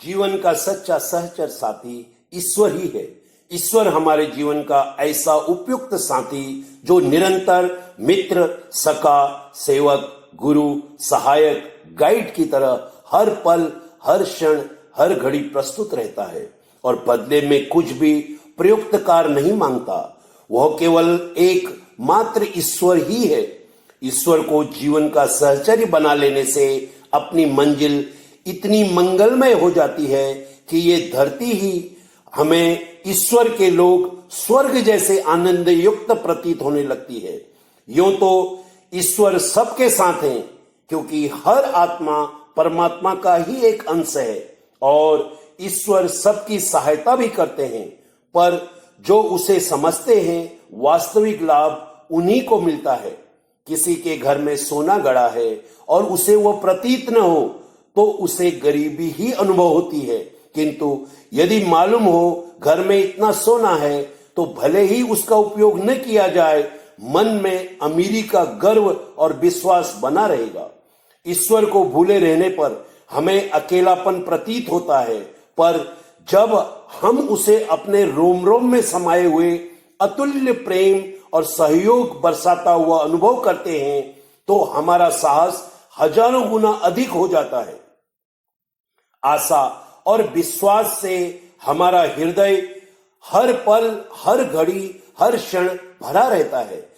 जीवन का सच्चा सहचर साथी ईश्वर ही है। ईश्वर हमारे जीवन का ऐसा उपयुक्त साथी जो निरंतर मित्र, सखा, सेवक, गुरु, सहायक, गाइड की तरह हर पल, हर क्षण, हर घड़ी प्रस्तुत रहता है और बदले में कुछ भी प्रयुक्त कार्य नहीं मांगता। वह केवल एक मात्र ईश्वर ही है। ईश्वर को जीवन का सहचर्य बना लेने से अपनी मंजिल इतनी मंगलमय हो जाती है कि ये धरती ही हमें ईश्वर के लोग स्वर्ग जैसे आनंद युक्त प्रतीत होने लगती है। यूं तो ईश्वर सबके साथ हैं, क्योंकि हर आत्मा परमात्मा का ही एक अंश है और ईश्वर सबकी सहायता भी करते हैं, पर जो उसे समझते हैं वास्तविक लाभ उन्हीं को मिलता है। किसी के घर में सोना गड़ा है और उसे वो प्रतीत न हो तो उसे गरीबी ही अनुभव होती है, किंतु यदि मालूम हो घर में इतना सोना है तो भले ही उसका उपयोग न किया जाए, मन में अमीरी का गर्व और विश्वास बना रहेगा। ईश्वर को भूले रहने पर हमें अकेलापन प्रतीत होता है, पर जब हम उसे अपने रोम रोम में समाये हुए अतुल्य प्रेम और सहयोग बरसाता हुआ अनुभव करते हैं तो हमारा साहस हजारों गुना अधिक हो जाता है। आशा और विश्वास से हमारा हृदय हर पल, हर घड़ी, हर क्षण भरा रहता है।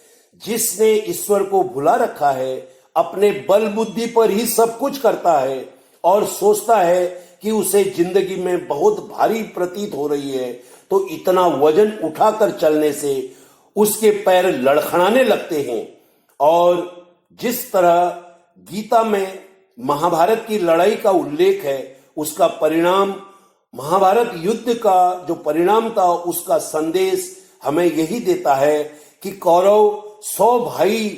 जिसने ईश्वर को भुला रखा है अपने बल बुद्धि पर ही सब कुछ करता है और सोचता है कि उसे जिंदगी में बहुत भारी प्रतीत हो रही है, तो इतना वजन उठाकर चलने से उसके पैर लड़खड़ाने लगते हैं। और जिस तरह गीता में महाभारत की लड़ाई का उल्लेख है, उसका परिणाम, महाभारत युद्ध का जो परिणाम था उसका संदेश हमें यही देता है कि कौरव 100 भाई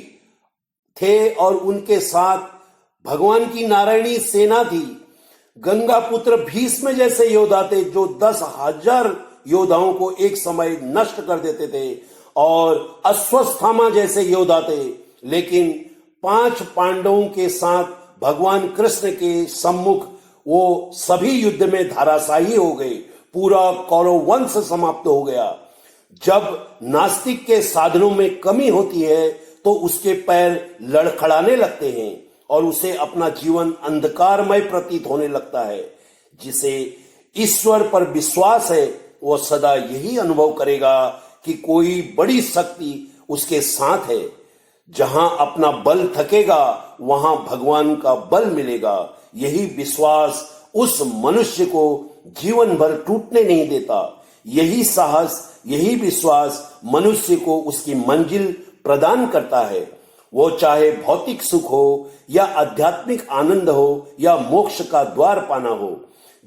थे और उनके साथ भगवान की नारायणी सेना थी। गंगा पुत्र भीष्म जैसे योद्धा थे जो 10,000 योद्धाओं को एक समय नष्ट कर देते थे, और अश्वत्थामा जैसे योद्धा थे, लेकिन 5 पांडवों के साथ भगवान कृष्ण के सम्मुख वो सभी युद्ध में धाराशाही हो गए। पूरा कौरव वंश समाप्त हो गया। जब नास्तिक के साधनों में कमी होती है तो उसके पैर लड़खड़ाने लगते हैं और उसे अपना जीवन अंधकारमय प्रतीत होने लगता है। जिसे ईश्वर पर विश्वास है वो सदा यही अनुभव करेगा कि कोई बड़ी शक्ति उसके साथ है। जहां अपना बल थकेगा वहां भगवान का बल मिलेगा। यही विश्वास उस मनुष्य को जीवन भर टूटने नहीं देता। यही साहस, यही विश्वास मनुष्य को उसकी मंजिल प्रदान करता है। वो चाहे भौतिक सुख हो या आध्यात्मिक आनंद हो या मोक्ष का द्वार पाना हो,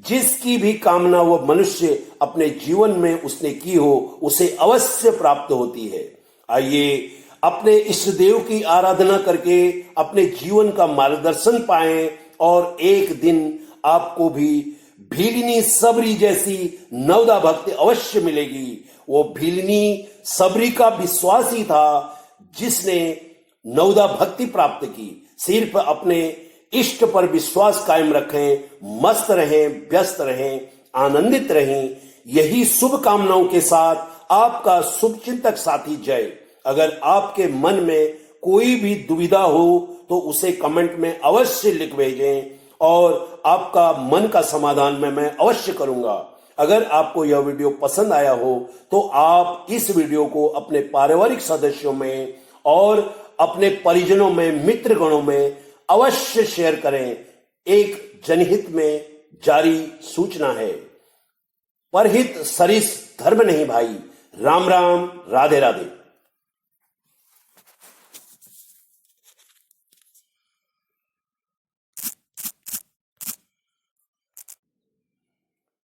जिसकी भी कामना वो मनुष्य अपने जीवन में उसने की हो उसे अवश्य प्राप्त होती है। आइए अपने इष्ट देव की आराधना करके अपने जीवन का मार्गदर्शन पाएं और एक दिन आपको भी भीलिनी सबरी जैसी नवदा भक्ति अवश्य मिलेगी। वो भीलिनी सबरी का विश्वास ही था जिसने नवदा भक्ति प्राप्त की। सिर्फ अपने इष्ट पर विश्वास कायम रखें, मस्त रहें, व्यस्त रहें, आनंदित रहें। यही शुभ कामनाओं के साथ आपका शुभ चिंतक साथी जय। अगर आपके मन में कोई भी दुविधा हो तो उसे कमेंट में अवश्य लिख भेजें और आपका मन का समाधान मैं अवश्य करूंगा। अगर आपको यह वीडियो पसंद आया हो तो आप इस वीडियो को अपने पारिवारिक सदस्यों में और अपने परिजनों में, मित्रगणों में अवश्य शेयर करें। एक जनहित में जारी सूचना है। परहित सरिस धर्म नहीं भाई। राम राम, राधे राधे।